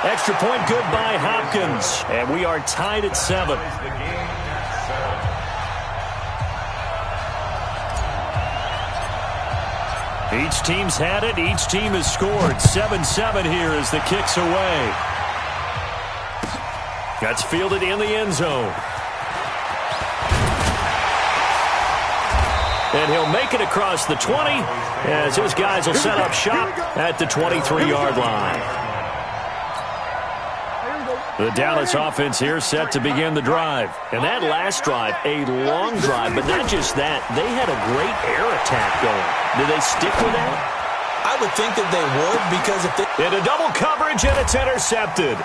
Extra point good by Hopkins. And we are tied at 7. Each team's had it. Each team has scored. 7-7 here as the kick's away. That's fielded in the end zone. And he'll make it across the 20 as his guys will set up shop at the 23-yard line. The Dallas offense here set to begin the drive. And that last drive, a long drive, but not just that. They had a great air attack going. Did they stick with that? I would think that they would, because if they... Into double coverage, and it's intercepted.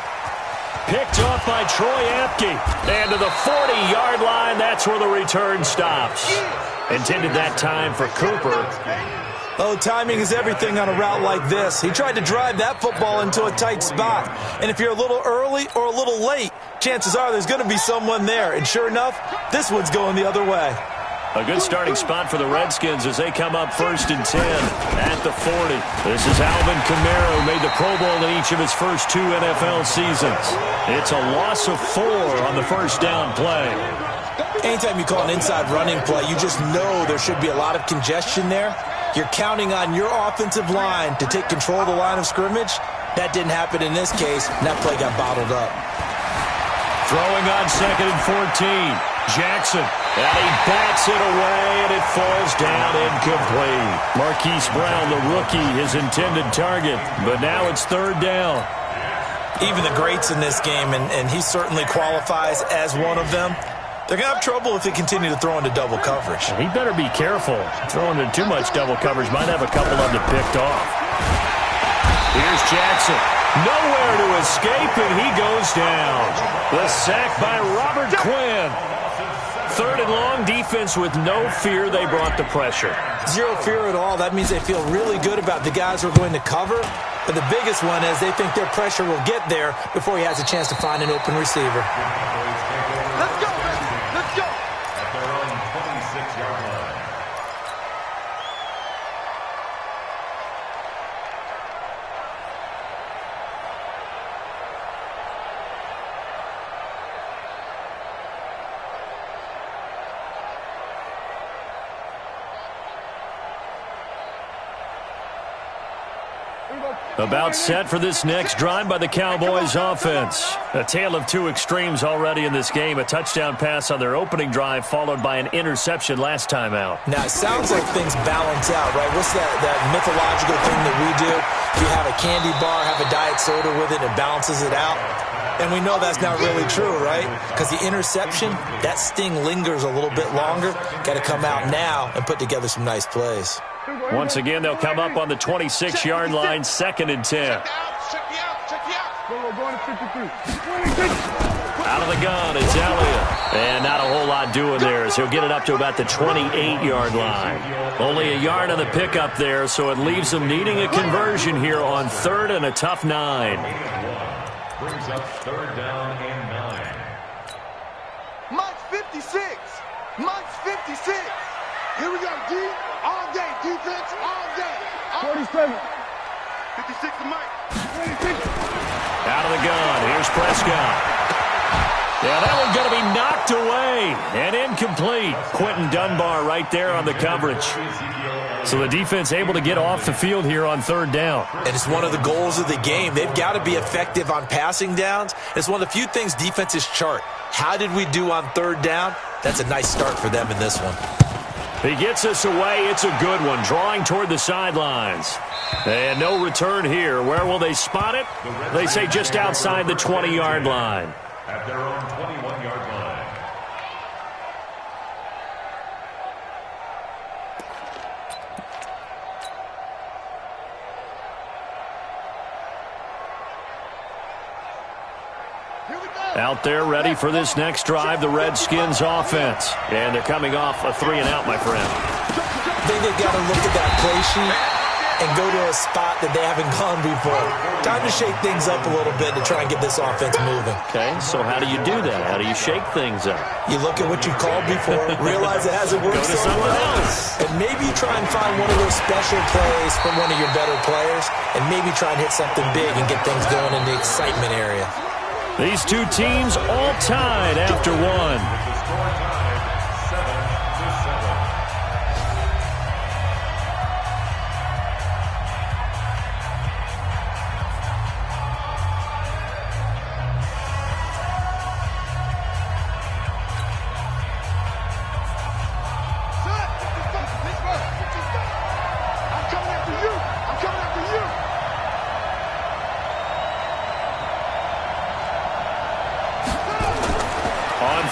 Picked off by Troy Apke. And to the 40-yard line, that's where the return stops. Intended that time for Cooper. Oh, timing is everything on a route like this. He tried to drive that football into a tight spot. And if you're a little early or a little late, chances are there's going to be someone there. And sure enough, this one's going the other way. A good starting spot for the Redskins as they come up 1st and 10 at the 40. This is Alvin Kamara, who made the Pro Bowl in each of his first 2 NFL seasons. It's a loss of 4 on the first down play. Anytime you call an inside running play, you just know there should be a lot of congestion there. You're counting on your offensive line to take control of the line of scrimmage. That didn't happen in this case, and that play got bottled up. Throwing on 2nd and 14. Jackson, and he bats it away, and it falls down incomplete. Marquise Brown, the rookie, his intended target, but now it's 3rd down. Even the greats in this game, and he certainly qualifies as one of them, they're going to have trouble if they continue to throw into double coverage. He better be careful. Throwing into too much double coverage might have a couple of them picked off. Here's Jackson. Nowhere to escape, and he goes down. The sack by Robert Quinn. 3rd and long, defense with no fear. They brought the pressure. Zero fear at all. That means they feel really good about the guys who are going to cover. But the biggest one is they think their pressure will get there before he has a chance to find an open receiver. Let's go, baby. Let's go. At their own 26-yard line. About set for this next drive by the Cowboys offense. A tale of 2 extremes already in this game. A touchdown pass on their opening drive followed by an interception last time out. Now, it sounds like things balance out, right? What's that mythological thing that we do? If you have a candy bar, have a diet soda with it, it balances it out. And we know that's not really true, right? Because the interception, that sting lingers a little bit longer. Got to come out now and put together some nice plays. Once again, they'll come up on the 26-yard line, 2nd and 10. Out of the gun, it's Elliott. And not a whole lot doing there as he'll get it up to about the 28-yard line. Only a yard on the pickup there, so it leaves them needing a conversion here on 3rd and a tough 9. Brings up 3rd down and 9. Mike's 56. Mike's 56. Here we go, D. All day. Defense all day. 47. 56 to Mike. 26. Out of the gun. Here's Prescott. Yeah, that one's going to be knocked away and incomplete. Quentin Dunbar right there on the coverage. So the defense able to get off the field here on 3rd down. And it's one of the goals of the game. They've got to be effective on passing downs. It's one of the few things defenses chart. How did we do on 3rd down? That's a nice start for them in this one. He gets us away. It's a good one. Drawing toward the sidelines. And no return here. Where will they spot it? They say just outside the 20-yard line. At their own 21-yard line. Out there ready for this next drive, the Redskins offense. And they're coming off a 3-and-out, my friend. I think they've got to look at that play sheet and go to a spot that they haven't gone before. Time to shake things up a little bit to try and get this offense moving. Okay, so how do you do that? How do you shake things up? You look at what you called before, realize it hasn't worked Go to so something well, else. and maybe try and find one of those special plays from one of your better players, and maybe try and hit something big and get things going in the excitement area. These two teams all tied after one.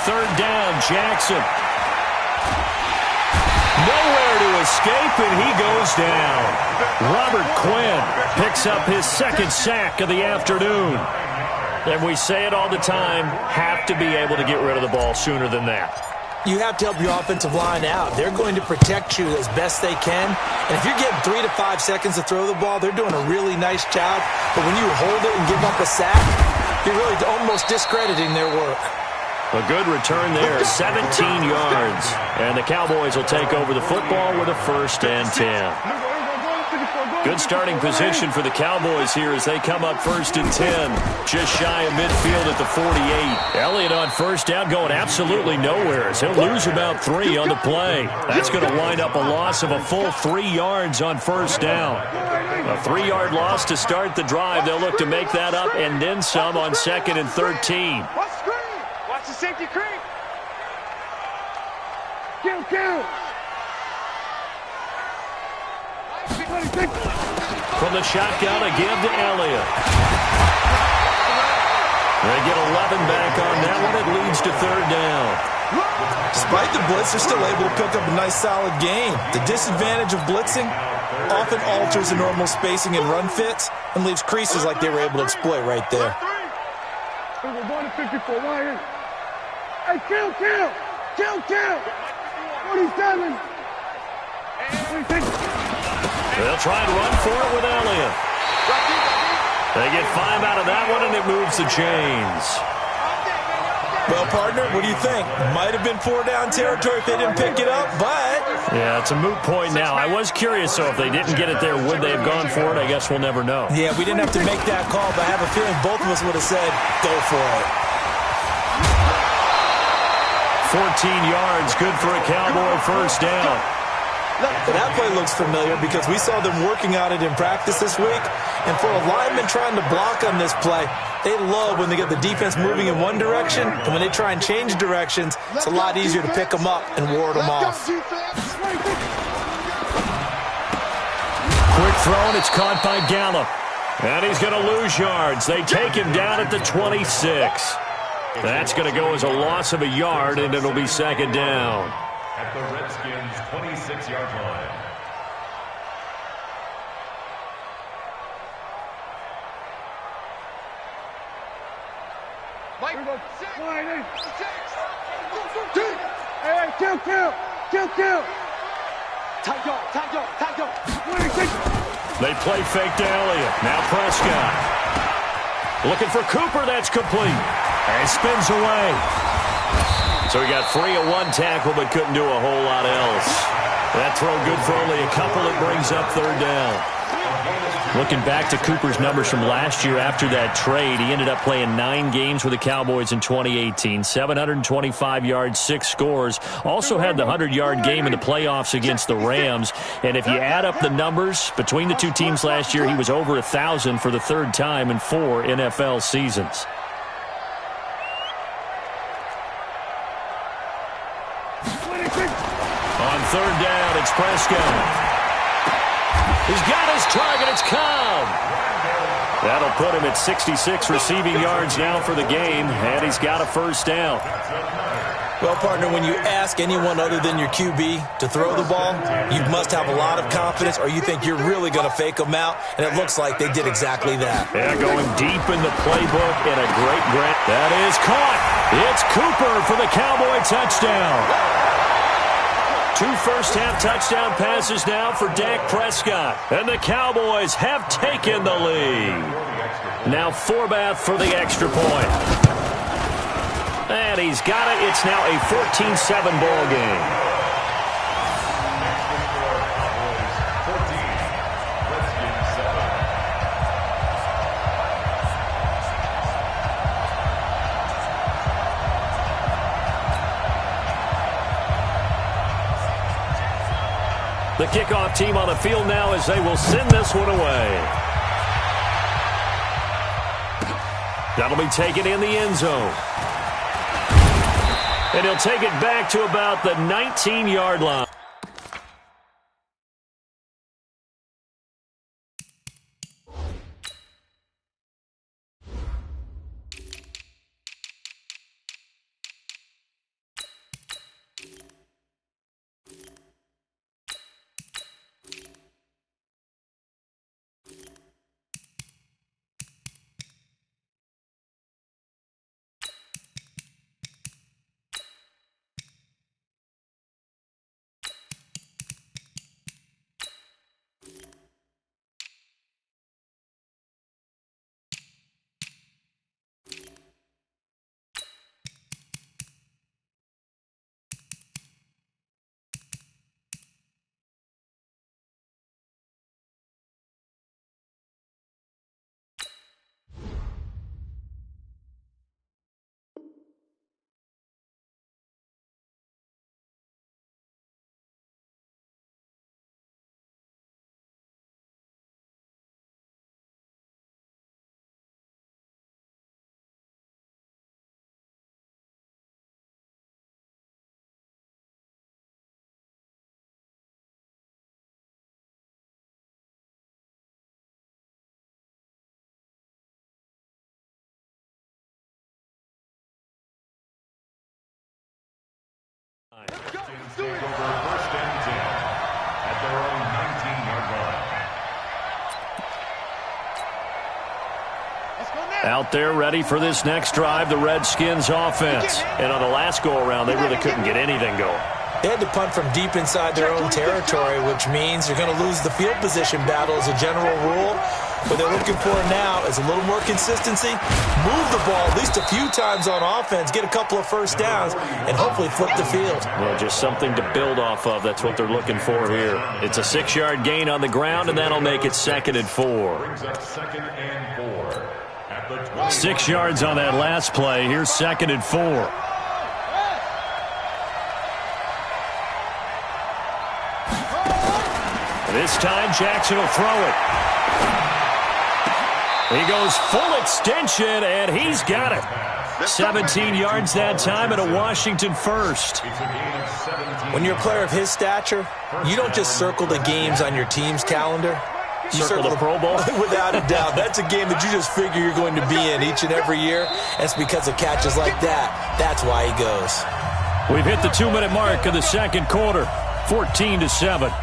Third down, Jackson. Nowhere to escape, and he goes down. Robert Quinn picks up his second sack of the afternoon. And we say it all the time, have to be able to get rid of the ball sooner than that. You have to help your offensive line out. They're going to protect you as best they can. And if you're getting 3 to 5 seconds to throw the ball, they're doing a really nice job. But when you hold it and give up a sack, you're really almost discrediting their work. A good return there, 17 yards. And the Cowboys will take over the football with a 1st and 10. Good starting position for the Cowboys here as they come up 1st and 10. Just shy of midfield at the 48. Elliott on 1st down going absolutely nowhere as he'll lose about 3 on the play. That's going to wind up a loss of a full 3 yards on 1st down. A 3-yard loss to start the drive. They'll look to make that up and then some on 2nd and 13. Watch the safety creep. Kill. From the shotgun, a give to Elliott. They get 11 back on that one. It leads to 3rd down. Despite the blitz, they're still able to pick up a nice, solid gain. The disadvantage of blitzing often alters the normal spacing and run fits and leaves creases like they were able to exploit right there. We're going to 54. Hey, kill. 47. They'll try and run for it with Elliott. They get 5 out of that one, and it moves the chains. Well, partner, what do you think? Might have been 4-down territory if they didn't pick it up, but... Yeah, it's a moot point now. I was curious, so if they didn't get it there, would they have gone for it? I guess we'll never know. Yeah, we didn't have to make that call, but I have a feeling both of us would have said, go for it. 14 yards, good for a Cowboy 1st down. That play looks familiar because we saw them working on it in practice this week. And for a lineman trying to block on this play, they love when they get the defense moving in one direction. And when they try and change directions, it's a lot easier to pick them up and ward them off. Quick throw, and it's caught by Gallup. And he's going to lose yards. They take him down at the 26. That's going to go as a loss of a yard, and it'll be 2nd down. At the Redskins' 26-yard line. Hey, kill. Tight go. They play fake to Elliott. Now Prescott. Looking for Cooper. That's complete. And he spins away. So he got free of one tackle but couldn't do a whole lot else. That throw good for only a couple. It brings up 3rd down. Looking back to Cooper's numbers from last year after that trade, he ended up playing 9 games with the Cowboys in 2018. 725 yards, 6 scores. Also had the 100-yard game in the playoffs against the Rams. And if you add up the numbers between the two teams last year, he was over 1,000 for the 3rd time in 4 NFL seasons. On 3rd down, it's Prescott. He's got his target. It's Cobb. That'll put him at 66 receiving yards now for the game, and he's got a 1st down. Well, partner, when you ask anyone other than your QB to throw the ball, you must have a lot of confidence or you think you're really going to fake them out, and it looks like they did exactly that. Yeah, going deep in the playbook and a great grab. That is caught. It's Cooper for the Cowboy touchdown. 2 first-half touchdown passes now for Dak Prescott. And the Cowboys have taken the lead. Now Forbath for the extra point. And he's got it. It's now a 14-7 ball game. The kickoff team on the field now as they will send this one away. That'll be taken in the end zone. And he'll take it back to about the 19-yard line. First and 10 at their own 19-yard line. Out there ready for this next drive, the Redskins offense. And on the last go-around, they really couldn't get anything going. They had to punt from deep inside their own territory, which means you're going to lose the field position battle as a general rule. What they're looking for now is a little more consistency, move the ball at least a few times on offense, get a couple of first downs, and hopefully flip the field. Well, just something to build off of. That's what they're looking for here. It's a 6-yard gain on the ground, and that'll make it 2nd and 4. Brings up 2nd and 4 at the 20. 6 yards on that last play. Here's 2nd and 4. This time, Jackson will throw it. He goes full extension, and he's got it. 17 yards that time and a Washington first. When you're a player of his stature, you don't just circle the games on your team's calendar. You circle the Pro Bowl? Without a doubt. That's a game that you just figure you're going to be in each and every year. And it's because of catches like that. That's why he goes. We've hit the 2-minute mark of the second quarter. 14-7.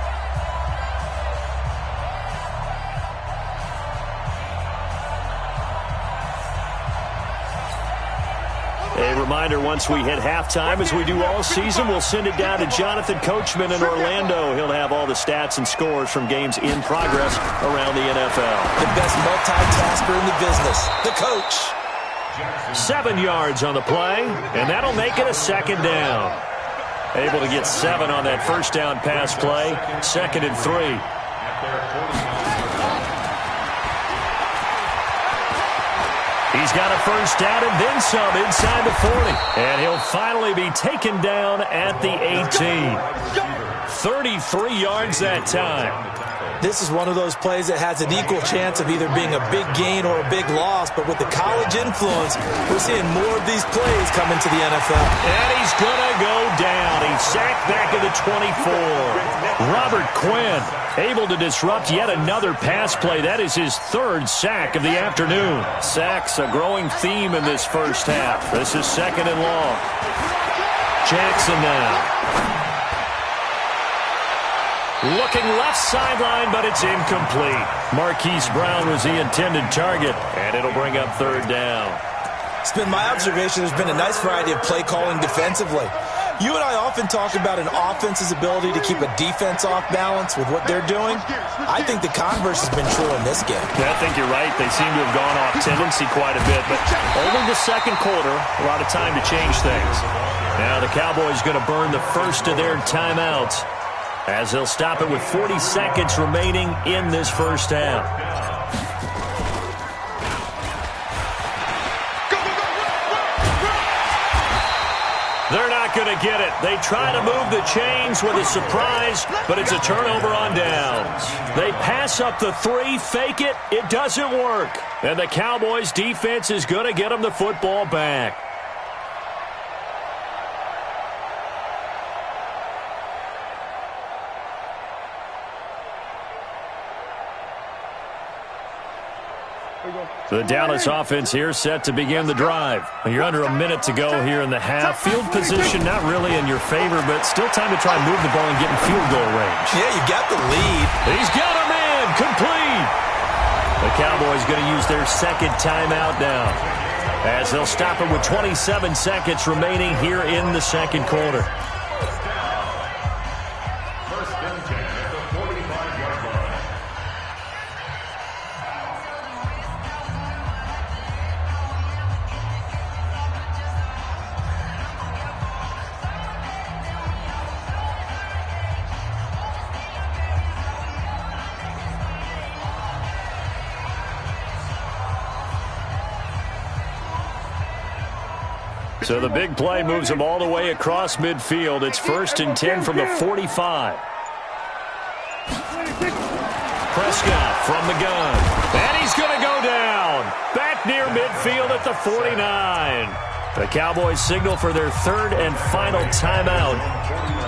A reminder, once we hit halftime, as we do all season, we'll send it down to Jonathan Coachman in Orlando. He'll have all the stats and scores from games in progress around the NFL. The best multitasker in the business, the coach. 7 yards on the play, and that'll make it a 2nd down. Able to get 7 on that first down pass play. 2nd and 3. He's got a first down and then some inside the 40. And he'll finally be taken down at the 18. 33 yards that time. This is one of those plays that has an equal chance of either being a big gain or a big loss. But with the college influence, we're seeing more of these plays come into the NFL. And he's going to go down. He's sacked back at the 24. Robert Quinn able to disrupt yet another pass play. That is his 3rd sack of the afternoon. Sacks a growing theme in this first half. This is 2nd and long. Jackson now. Looking left sideline, but it's incomplete. Marquise Brown was the intended target, and it'll bring up 3rd down. It's been my observation there's been a nice variety of play calling defensively. You and I often talk about an offense's ability to keep a defense off balance with what they're doing. I think the converse has been true in this game. Yeah, I think you're right. They seem to have gone off tendency quite a bit, but only the second quarter, a lot of time to change things. Now the Cowboys going to burn the first of their timeouts as they'll stop it with 40 seconds remaining in this first half. They're not going to get it. They try to move the chains with a surprise, but it's a turnover on downs. They pass up the 3, fake it. It doesn't work. And the Cowboys defense is going to get them the football back. The Dallas offense here set to begin the drive. You're under a minute to go here in the half. Field position not really in your favor, but still time to try and move the ball and get in field goal range. Yeah, you got the lead. He's got him in. Complete. The Cowboys going to use their second timeout now as they'll stop it with 27 seconds remaining here in the second quarter. First and 10 at the 45-yard line. So the big play moves them all the way across midfield. It's first and 10 from the 45. Prescott from the gun. And he's going to go down. Back near midfield at the 49. The Cowboys signal for their third and final timeout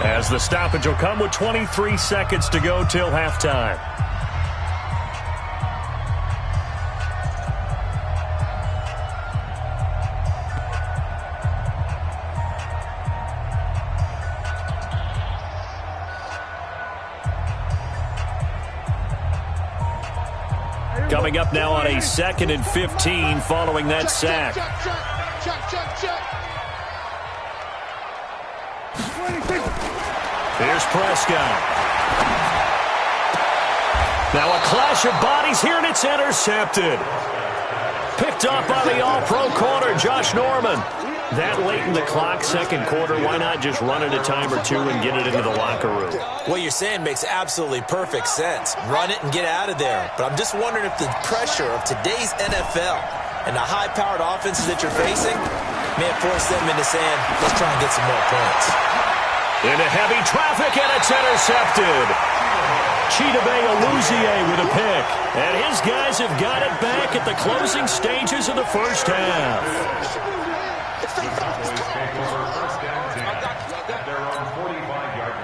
as the stoppage will come with 23 seconds to go till halftime. Coming up now on a 2nd and 15 following that sack. Here's Prescott. Now a clash of bodies here, and it's intercepted. Picked up by the all-pro corner, Josh Norman. That late in the clock, second quarter, why not just run it a time or two and get it into the locker room? What you're saying makes absolutely perfect sense. Run it and get out of there. But I'm just wondering if the pressure of today's NFL and the high-powered offenses that you're facing may have forced them into saying, let's try and get some more points. Into heavy traffic, and it's intercepted. Chidobe Awuzie with a pick. And his guys have got it back at the closing stages of the first half. They're on 45-yard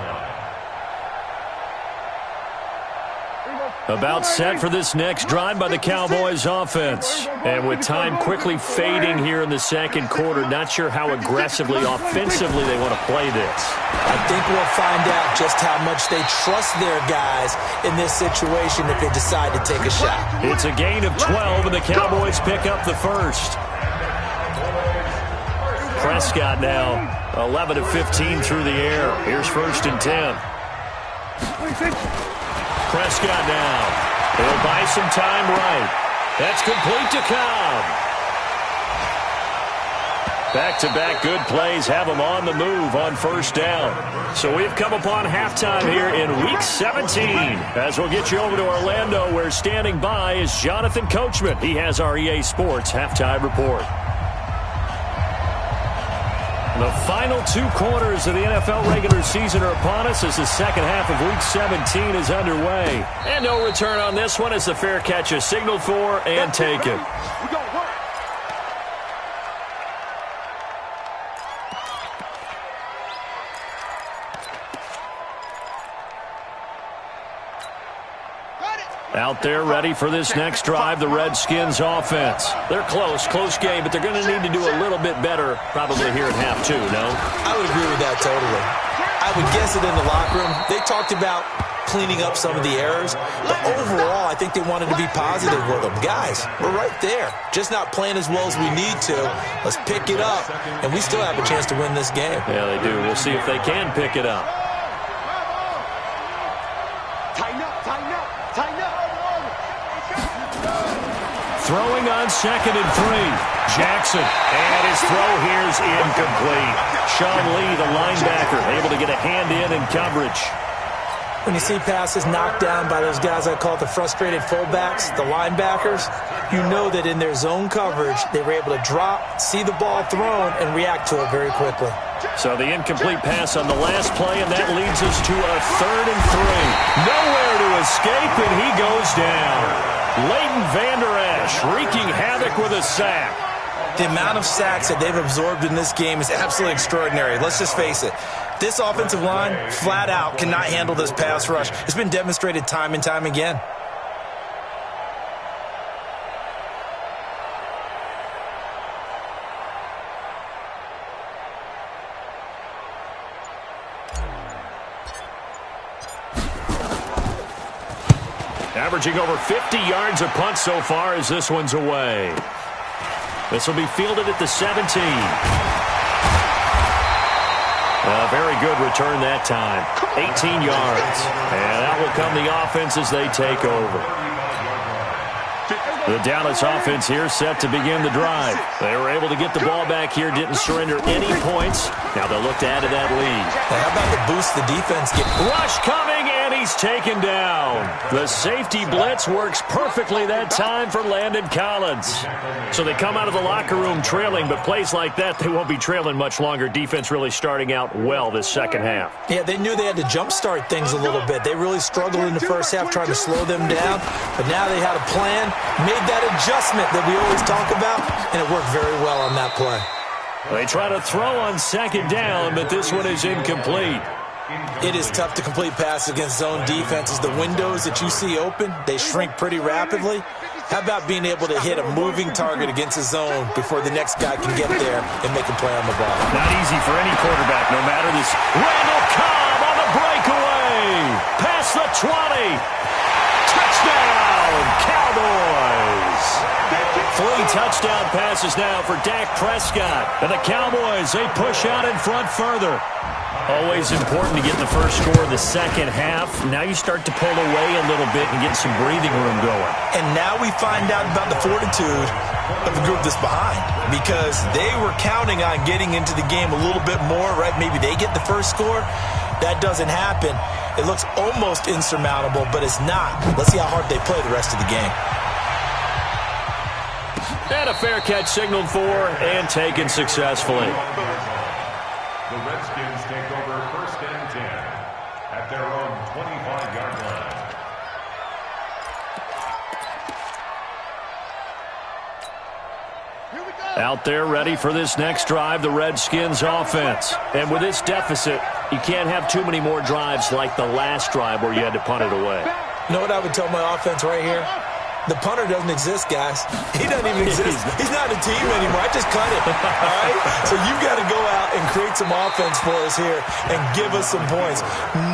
line. About set for this next drive by the Cowboys offense. And with time quickly fading here in the second quarter, not sure how aggressively, offensively they want to play this. I think we'll find out just how much they trust their guys in this situation if they decide to take a shot. It's a gain of 12, and the Cowboys pick up the first. Prescott now 11 of 15 through the air. Here's first and 10. Prescott now. He'll buy some time right. That's complete to Cobb. Back-to-back good plays have them on the move on first down. So we've come upon halftime here in Week 17. As we'll get you over to Orlando, where standing by is Jonathan Coachman. He has our EA Sports halftime report. The final 2 quarters of the NFL regular season are upon us as the second half of Week 17 is underway. And no return on this one as the fair catch is signaled for and taken. Out there ready for this next drive, the Redskins offense. They're close game, but they're going to need to do a little bit better probably here in half 2, no? I would agree with that totally. I would guess it in the locker room. They talked about cleaning up some of the errors. But overall, I think they wanted to be positive with them. Guys, we're right there. Just not playing as well as we need to. Let's pick it up, and we still have a chance to win this game. Yeah, they do. We'll see if they can pick it up. Tighten up, tighten up, tighten up. Throwing on 2nd and 3. Jackson, and his throw here is incomplete. Sean Lee, the linebacker, able to get a hand in coverage. When you see passes knocked down by those guys I call the frustrated fullbacks, the linebackers, you know that in their zone coverage, they were able to drop, see the ball thrown, and react to it very quickly. So the incomplete pass on the last play, and that leads us to a 3rd and 3. Nowhere to escape, and he goes down. Leighton Vander Esch wreaking havoc with a sack. The amount of sacks that they've absorbed in this game is absolutely extraordinary. Let's just face it. This offensive line, flat out, cannot handle this pass rush. It's been demonstrated time and time again. Averaging over 50 yards a punt so far as this one's away. This will be fielded at the 17. A very good return that time. 18 yards. And out will come the offense as they take over. The Dallas offense here set to begin the drive. They were able to get the ball back here, didn't surrender any points. Now they'll look to add to that lead. How about the boost the defense gets? Rush coming, and he's taken down. The safety blitz works perfectly that time for Landon Collins. So they come out of the locker room trailing, but plays like that, they won't be trailing much longer. Defense really starting out well this second half. Yeah, they knew they had to jumpstart things a little bit. They really struggled in the first half trying to slow them down, but now they had a plan, made that adjustment that we always talk about, and it worked very well on that play. They try to throw on 2nd down, but this one is incomplete. It is tough to complete passes against zone defenses. The windows that you see open, they shrink pretty rapidly. How about being able to hit a moving target against a zone before the next guy can get there and make a play on the ball? Not easy for any quarterback, no matter this. Randall Cobb on the breakaway. Past the 20. Touchdown, Cowboys. 3 touchdown passes now for Dak Prescott. And the Cowboys, they push out in front further. Always important to get the first score of the second half. Now you start to pull away a little bit and get some breathing room going. And now we find out about the fortitude of the group that's behind, because they were counting on getting into the game a little bit more, right? Maybe they get the first score. That doesn't happen. It looks almost insurmountable, but it's not. Let's see how hard they play the rest of the game. And a fair catch signaled for and taken successfully. The Redskins take over 1st and 10 at their own 25-yard line. Out there ready for this next drive, the Redskins offense. And with this deficit, you can't have too many more drives like the last drive where you had to punt it away. You know what I would tell my offense right here? The punter doesn't exist, guys. He doesn't even exist. He's not a team anymore. I just cut it, all right? So you've got to go out and create some offense for us here and give us some points.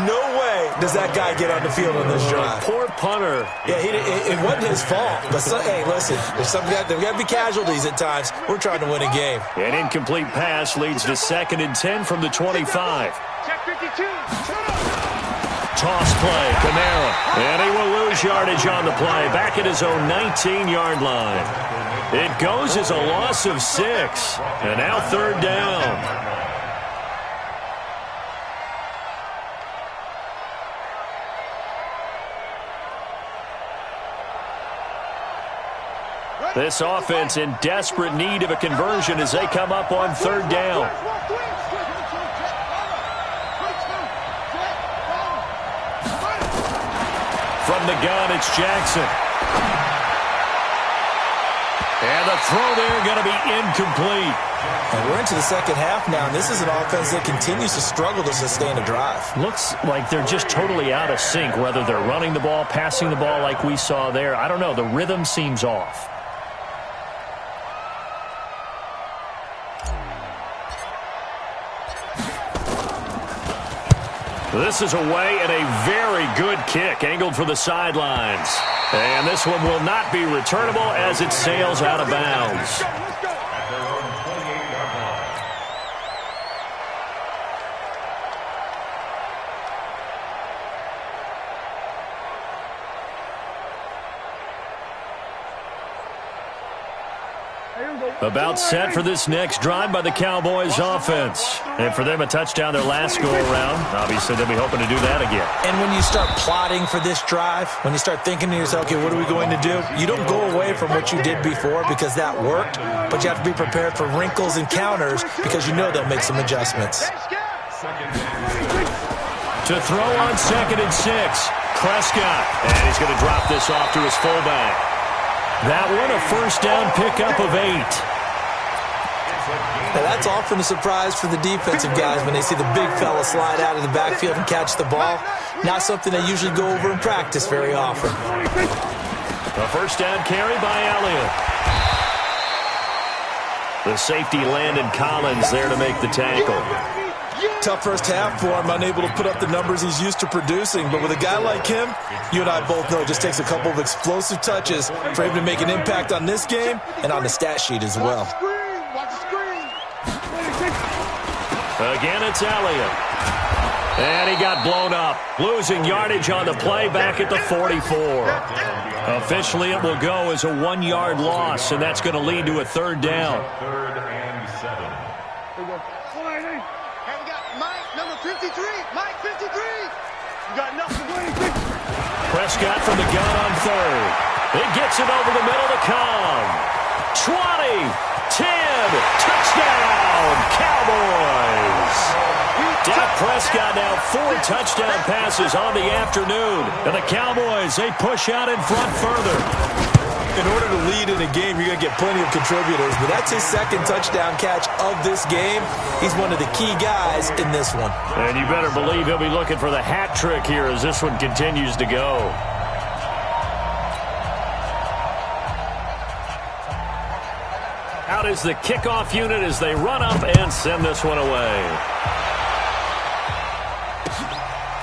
No way does that guy get on the field on this drive. Poor punter. Yeah, it wasn't his fault. But, hey, listen, there's got to be casualties at times. We're trying to win a game. An incomplete pass leads to 2nd and 10 from the 25. Check 52. Toss play, Kamara, and he will lose yardage on the play, back at his own 19-yard line. It goes as a loss of 6, and now 3rd down. This offense in desperate need of a conversion as they come up on 3rd down. From the gun, it's Jackson. And the throw there going to be incomplete. And we're into the second half now, and this is an offense that continues to struggle to sustain a drive. Looks like they're just totally out of sync, whether they're running the ball, passing the ball like we saw there. I don't know. The rhythm seems off. This is away and a very good kick angled for the sidelines. And this one will not be returnable as it sails out of bounds. At their own 28-yard line. About set for this next drive by the Cowboys offense. And for them, a touchdown their last go-around. Obviously, they'll be hoping to do that again. And when you start plotting for this drive, when you start thinking to yourself, okay, what are we going to do? You don't go away from what you did before because that worked, but you have to be prepared for wrinkles and counters because you know they'll make some adjustments. To throw on 2nd and 6, Prescott. And he's going to drop this off to his fullback. That one, a first down pickup of 8. Now that's often a surprise for the defensive guys when they see the big fella slide out of the backfield and catch the ball. Not something they usually go over in practice very often. A first down carry by Elliott. The safety Landon Collins there to make the tackle. Tough first half for him, unable to put up the numbers he's used to producing. But with a guy like him, you and I both know it just takes a couple of explosive touches for him to make an impact on this game and on the stat sheet as well. Again, it's Elliott. And he got blown up. Losing yardage on the play back at the 44. Officially, it will go as a 1-yard loss, and that's going to lead to a 3rd down. 3rd and 7. And we got Mike, number 53. Mike, 53. You got nothing. Prescott from the gun on 3rd. It gets it over the middle to Cobb. 20, 10, touchdown, Cowboys. Dak Prescott now 4 touchdown passes on the afternoon. And the Cowboys, they push out in front further. In order to lead in a game, you're going to get plenty of contributors, but that's his 2nd touchdown catch of this game. He's one of the key guys in this one. And you better believe he'll be looking for the hat trick here as this one continues to go. Out is the kickoff unit as they run up and send this one away.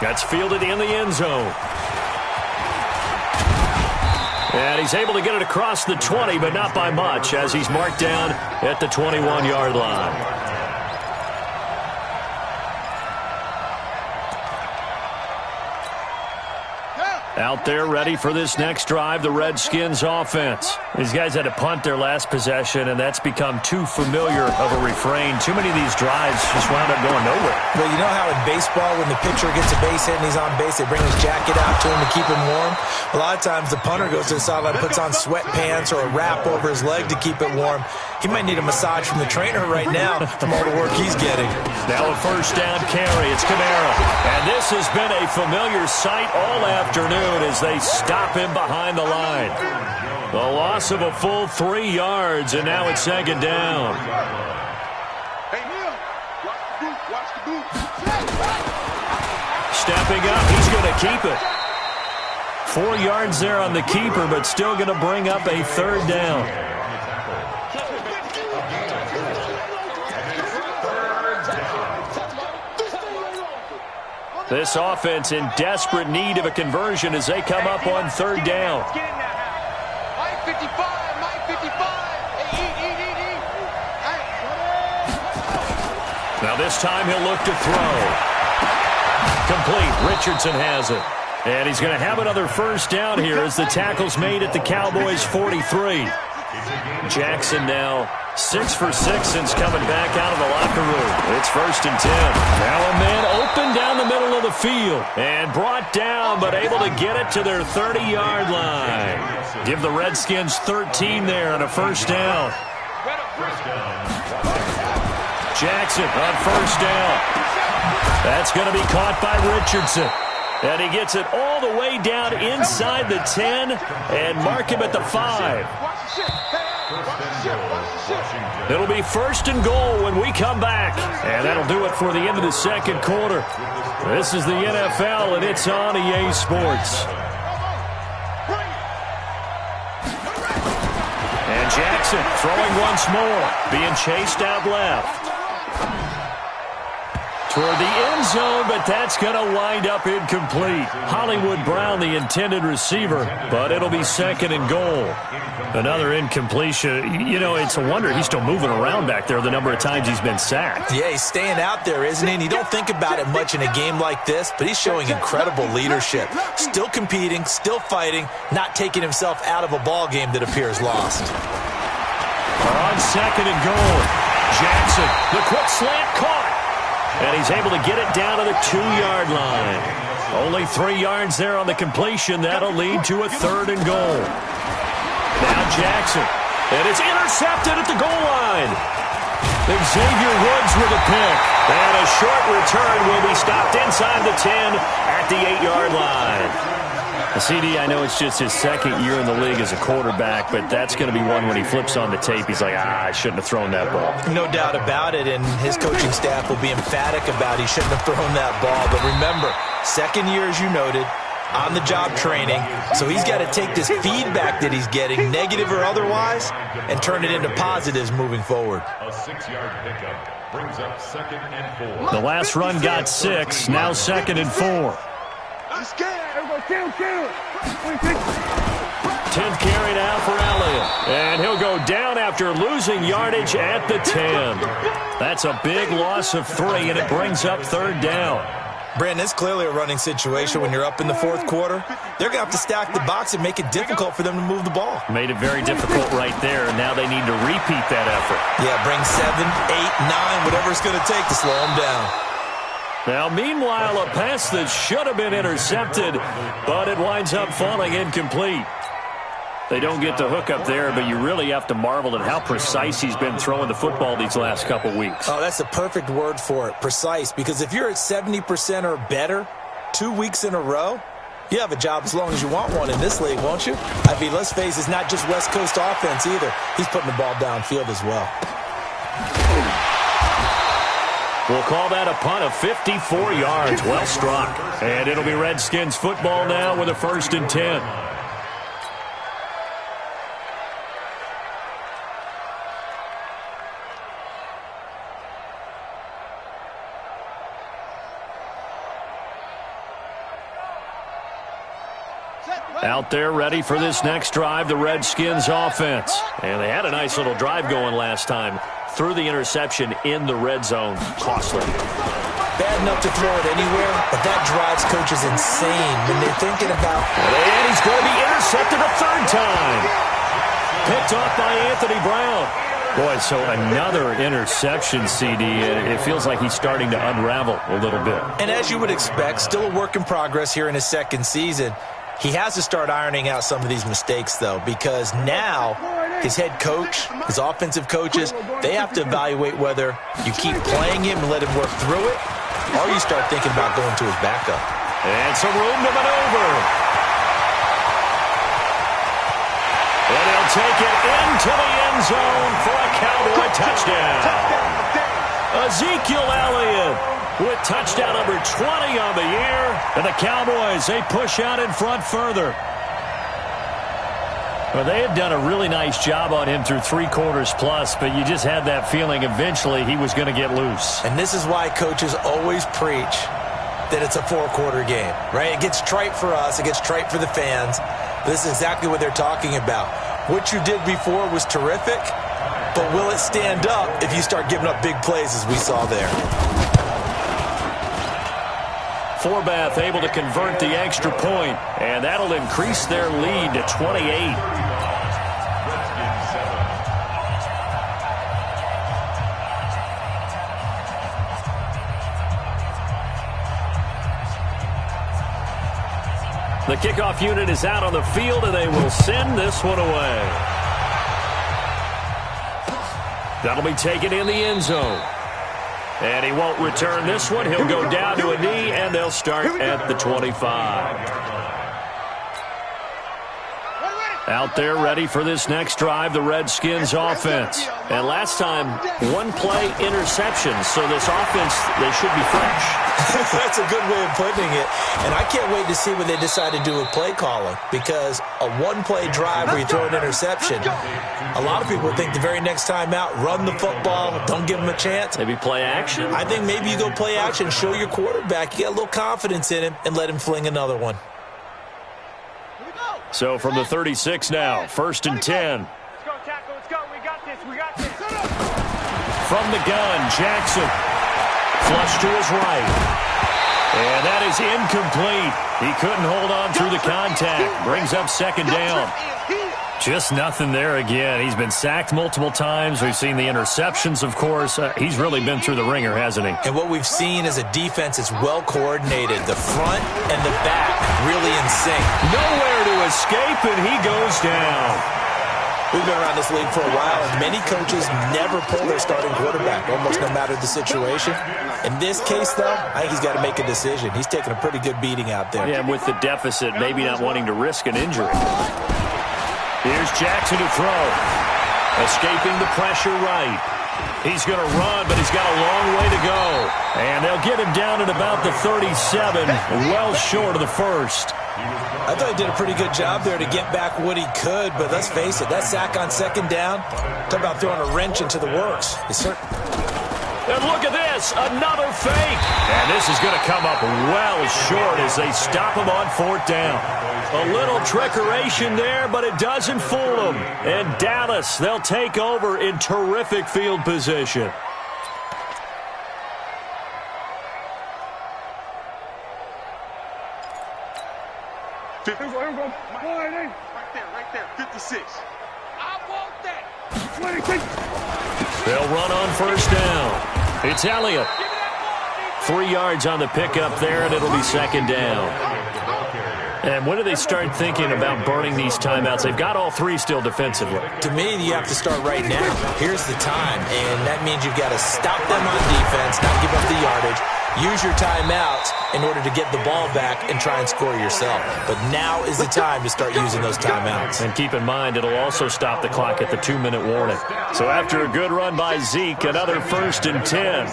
That's fielded in the end zone. And he's able to get it across the 20, but not by much, as he's marked down at the 21-yard line. Out there ready for this next drive, the Redskins offense. These guys had to punt their last possession, and that's become too familiar of a refrain. Too many of these drives just wound up going nowhere. Well, you know how in baseball, when the pitcher gets a base hit and he's on base, they bring his jacket out to him to keep him warm? A lot of times the punter goes to the sideline, puts on sweatpants or a wrap over his leg to keep it warm. He might need a massage from the trainer right now from all the work he's getting. Now a first down carry. It's Kamara. And this has been a familiar sight all afternoon as they stop him behind the line. The loss of a full 3 yards, and now it's 2nd down. Hey, Neil, watch the boot. Stepping up, he's going to keep it. 4 yards there on the keeper, but still going to bring up a 3rd down. This offense in desperate need of a conversion as they come up on 3rd down. Mike 55, Mike 55. Hey, Now this time he'll look to throw. Complete. Richardson has it. And he's going to have another first down here as the tackle's made at the Cowboys' 43. Jackson now 6 for 6 since coming back out of the locker room. It's 1st and 10. Now a man open down the middle of the field and brought down, but able to get it to their 30-yard line. Give the Redskins 13 there and a first down. Jackson on first down. That's going to be caught by Richardson. And he gets it all the way down inside the 10 and mark him at the 5. It'll be 1st and goal when we come back. And that'll do it for the end of the 2nd quarter. This is the NFL, and it's on EA Sports. And Jackson throwing once more, being chased out left. toward the end zone, but that's going to wind up incomplete. Hollywood Brown, the intended receiver, but it'll be 2nd and goal. Another incompletion. You know, it's a wonder he's still moving around back there the number of times he's been sacked. Yeah, he's staying out there, isn't he? And you don't think about it much in a game like this, but he's showing incredible leadership. Still competing, still fighting, not taking himself out of a ball game that appears lost. On 2nd and goal, Jackson, the quick slant caught. And he's able to get it down to the 2-yard line. Only 3 yards there on the completion. That'll lead to a 3rd and goal. Now Jackson. And it's intercepted at the goal line. Xavier Woods with a pick. And a short return will be stopped inside the 10 at the 8-yard line. CD, I know it's just his 2nd year in the league as a quarterback, but that's going to be one when he flips on the tape. He's like, I shouldn't have thrown that ball. No doubt about it, and his coaching staff will be emphatic about he shouldn't have thrown that ball. But remember, 2nd year, as you noted, on-the-job training, so he's got to take this feedback that he's getting, negative or otherwise, and turn it into positives moving forward. A 6-yard pickup brings up 2nd and 4. The last run got 6, now 2nd and 4. 10th carry now for Elliott. And he'll go down after losing yardage at the 10. That's a big loss of 3, and it brings up 3rd down. Brandon, it's clearly a running situation when you're up in the 4th quarter. They're going to have to stack the box and make it difficult for them to move the ball. Made it very difficult right there, and now they need to repeat that effort. Yeah, bring 7, 8, 9, whatever it's going to take to slow them down. Now, meanwhile, a pass that should have been intercepted, but it winds up falling incomplete. They don't get the hook up there, but you really have to marvel at how precise he's been throwing the football these last couple weeks. Oh, that's the perfect word for it, precise, because if you're at 70% or better 2 weeks in a row, you have a job as long as you want one in this league, won't you? I mean, let's face it, it's not just West Coast offense either. He's putting the ball downfield as well. We'll call that a punt of 54 yards. Well struck. And it'll be Redskins football now with a 1st and 10. Out there ready for this next drive, the Redskins offense. And they had a nice little drive going last time. Threw the interception in the red zone. Costly. Bad enough to throw it anywhere, but that drives coaches insane when they're thinking about... And he's going to be intercepted a 3rd time. Picked off by Anthony Brown. Boy, so another interception, CD. It feels like he's starting to unravel a little bit. And as you would expect, still a work in progress here in his 2nd season. He has to start ironing out some of these mistakes, though, because now his head coach, his offensive coaches, they have to evaluate whether you keep playing him and let him work through it, or you start thinking about going to his backup. And some room to maneuver. And he'll take it into the end zone for a Cowboy touchdown. Ezekiel Elliott with touchdown number 20 on the year. And the Cowboys, they push out in front further. Well, they have done a really nice job on him through 3 quarters plus, but you just had that feeling eventually he was going to get loose. And this is why coaches always preach that it's a 4-quarter game, right? It gets trite for us. It gets trite for the fans. This is exactly what they're talking about. What you did before was terrific, but will it stand up if you start giving up big plays as we saw there? Forbath able to convert the extra point, and that'll increase their lead to 28. The kickoff unit is out on the field, and they will send this one away. That'll be taken in the end zone. And he won't return this one. He'll go down to a knee, and they'll start at the 25. Out there ready for this next drive, the Redskins offense. And last time, one-play interception, so this offense, they should be fresh. That's a good way of putting it. And I can't wait to see what they decide to do with play calling, because a one-play drive where you throw an interception, a lot of people think the very next time out, run the football, don't give them a chance. Maybe play action? I think maybe you go play action, show your quarterback, you got a little confidence in him, and let him fling another one. So from the 36 now, 1st and 10. Let's go, tackle. Let's go. We got this. We got this. From the gun, Jackson. Flush to his right. And that is incomplete. He couldn't hold on through the contact. Brings up 2nd down. Just nothing there again. He's been sacked multiple times. We've seen the interceptions, of course. He's really been through the ringer, hasn't he? And what we've seen is a defense that's well coordinated. The front and the back really in sync. Nowhere to escape, and he goes down. We've been around this league for a while, and many coaches never pull their starting quarterback, almost no matter the situation. In this case, though, I think he's got to make a decision. He's taking a pretty good beating out there. Yeah, and with the deficit, maybe not wanting to risk an injury. Here's Jackson to throw. Escaping the pressure right. He's going to run, but he's got a long way to go. And they'll get him down at about the 37, well short of the first. I thought he did a pretty good job there to get back what he could, but let's face it, that sack on 2nd down, talk about throwing a wrench into the works. And look at this, another fake. And this is going to come up well short as they stop him on 4th down. A little trickeration there, but it doesn't fool them. And Dallas, they'll take over in terrific field position. Right there, 56. I want that. They'll run on 1st down. It's Elliott. 3 yards on the pickup there, and it'll be 2nd down. And when do they start thinking about burning these timeouts? They've got all 3 still defensively. To me, you have to start right now. Here's the time, and that means you've got to stop them on defense, not give up the yardage, use your timeouts in order to get the ball back and try and score yourself. But now is the time to start using those timeouts. And keep in mind, it'll also stop the clock at the 2-minute warning. So after a good run by Zeke, another 1st and 10.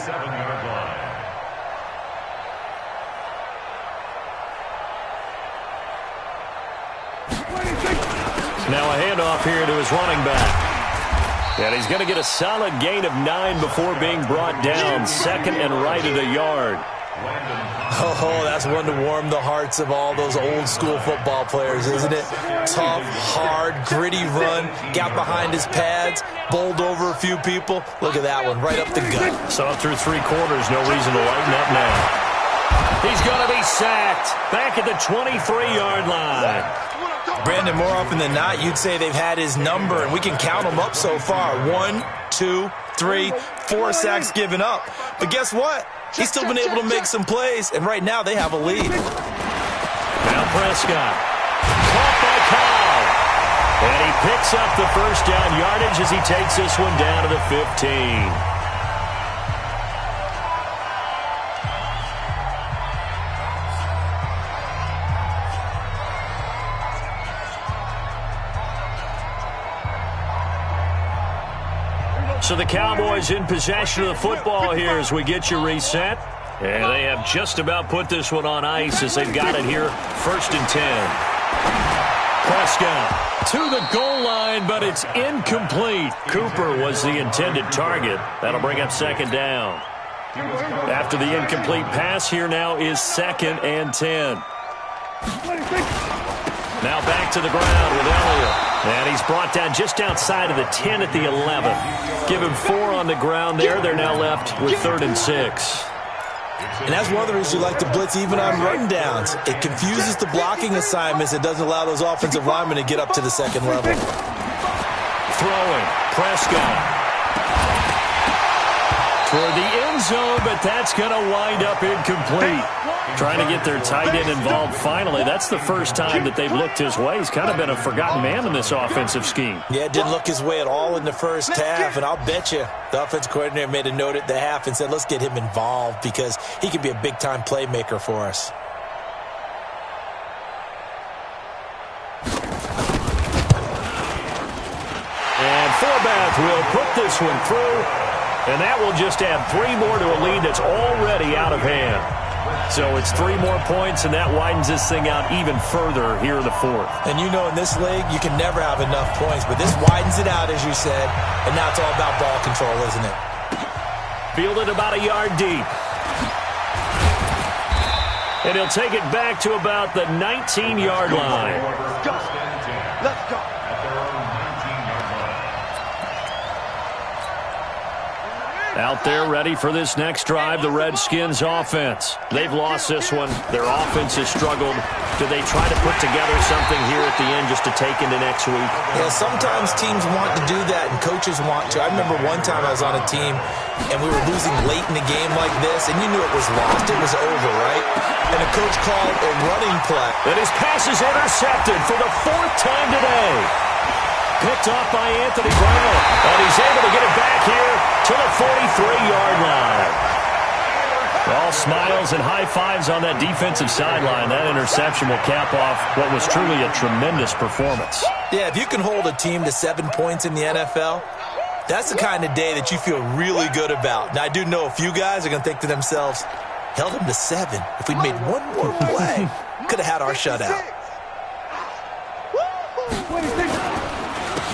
Now a handoff here to his running back. And he's going to get a solid gain of 9 before being brought down. 2nd and right at a yard. Oh, that's one to warm the hearts of all those old school football players, isn't it? Tough, hard, gritty run. Got behind his pads, bowled over a few people. Look at that one, right up the gut. Saw through 3 quarters, no reason to lighten up now. He's going to be sacked back at the 23-yard line. Brandon, more often than not, you'd say they've had his number, and we can count them up so far. 1, 2, 3, 4 sacks given up. But guess what? He's still been able to make some plays, and right now they have a lead. Now Prescott. Caught by Kyle. And he picks up the 1st down yardage as he takes this one down to the 15. So the Cowboys in possession of the football here as we get you reset. And they have just about put this one on ice as they've got it here, 1st and 10. Prescott to the goal line, but it's incomplete. Cooper was the intended target. That'll bring up 2nd down. After the incomplete pass, here now is 2nd and 10. Now back to the ground with Elliott. And he's brought down just outside of the 10 at the 11. Give him 4 on the ground there. They're now left with 3rd and 6. And that's one of the reasons you like to blitz even on rundowns. It confuses the blocking assignments. It doesn't allow those offensive linemen to get up to the 2nd level. Throwing. Prescott. Toward the end zone, but that's going to wind up incomplete. Trying to get their tight end involved finally. That's the first time that they've looked his way. He's kind of been a forgotten man in this offensive scheme. Yeah, it didn't look his way at all in the first half, and I'll bet you the offensive coordinator made a note at the half and said, let's get him involved because he could be a big-time playmaker for us. Smith will put this one through, and that will just add 3 more to a lead that's already out of hand. So it's 3 more points, and that widens this thing out even further here in the 4th. And you know in this league, you can never have enough points, but this widens it out, as you said, and now it's all about ball control, isn't it? Fielded about a yard deep. And he'll take it back to about the 19-yard line. Let's go. Out there ready for this next drive, the Redskins offense. They've lost this one. Their offense has struggled. Do they try to put together something here at the end just to take into next week? Yeah, sometimes teams want to do that and coaches want to. I remember one time I was on a team and we were losing late in the game like this, and you knew it was lost. It was over, right? And a coach called a running play. And his pass is intercepted for the 4th time today. Picked off by Anthony Brown. And he's able to get it back here to the 43-yard line. All smiles and high fives on that defensive sideline. That interception will cap off what was truly a tremendous performance. Yeah, if you can hold a team to 7 points in the NFL, that's the kind of day that you feel really good about. Now, I do know a few guys are going to think to themselves, held them to 7. If we'd made one more play, could have had our shutout.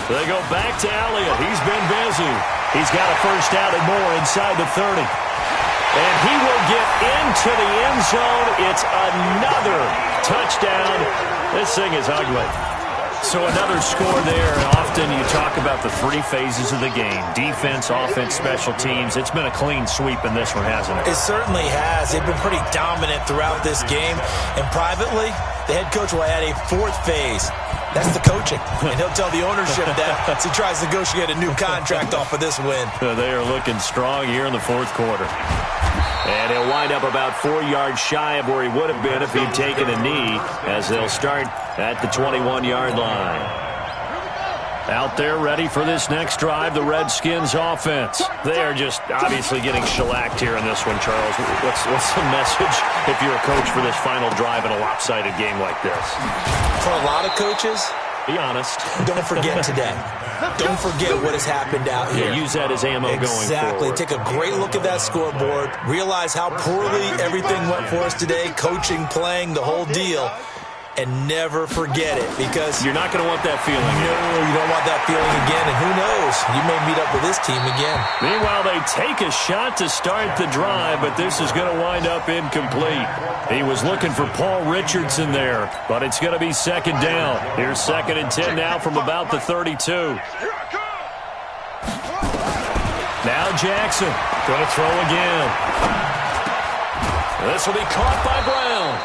They go back to Elliott. He's been busy. He's got a first down and more inside the 30. And he will get into the end zone. It's another touchdown. This thing is ugly. So another score there. And often you talk about the 3 phases of the game. Defense, offense, special teams. It's been a clean sweep in this one, hasn't it? It certainly has. They've been pretty dominant throughout this game. And privately, the head coach will add a 4th phase. That's the coaching. And he'll tell the ownership that as he tries to negotiate a new contract off of this win. They are looking strong here in the 4th quarter. And he'll wind up about 4 yards shy of where he would have been if he'd taken a knee, as they'll start at the 21-yard line. Out there ready for this next drive, the Redskins offense. They are just obviously getting shellacked here in this one, Charles. What's the message if you're a coach for this final drive in a lopsided game like this? For a lot of coaches, be honest. Don't forget today. Don't forget what has happened out here. Yeah, use that as ammo going forward. Exactly. Take a great look at that scoreboard. Realize how poorly everything went for us today. Coaching, playing, the whole deal. And never forget it, because you're not going to want that feeling. No, you don't want that feeling again. And who knows? You may meet up with this team again. Meanwhile, they take a shot to start the drive, but this is going to wind up incomplete. He was looking for Paul Richardson there, but it's going to be 2nd down. Here's 2nd and 10 now from about the 32. Now Jackson going to throw again. This will be caught by Brown.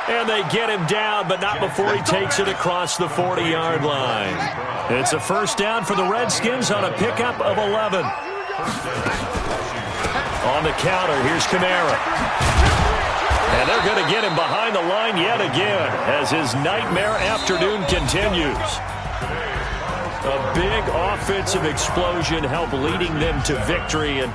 And they get him down, but not before he takes it across the 40-yard line. It's a first down for the Redskins on a pickup of 11. On the counter, here's Kamara. And they're going to get him behind the line yet again as his nightmare afternoon continues. A big offensive explosion helped leading them to victory, and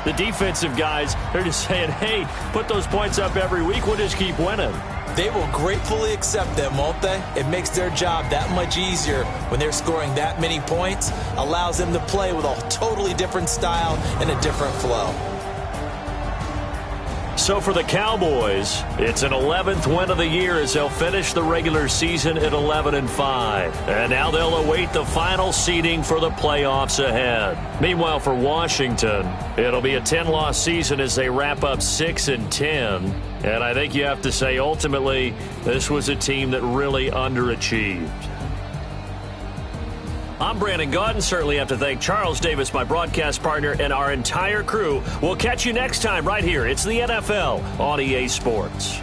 the defensive guys, they're just saying, hey, put those points up every week, we'll just keep winning. They will gratefully accept them, won't they? It makes their job that much easier when they're scoring that many points. Allows them to play with a totally different style and a different flow. So for the Cowboys, it's an 11th win of the year as they'll finish the regular season at 11-5. And now they'll await the final seeding for the playoffs ahead. Meanwhile, for Washington, it'll be a 10-loss season as they wrap up 6-10. And I think you have to say, ultimately, this was a team that really underachieved. I'm Brandon Gaudin. Certainly have to thank Charles Davis, my broadcast partner, and our entire crew. We'll catch you next time right here. It's the NFL on EA Sports.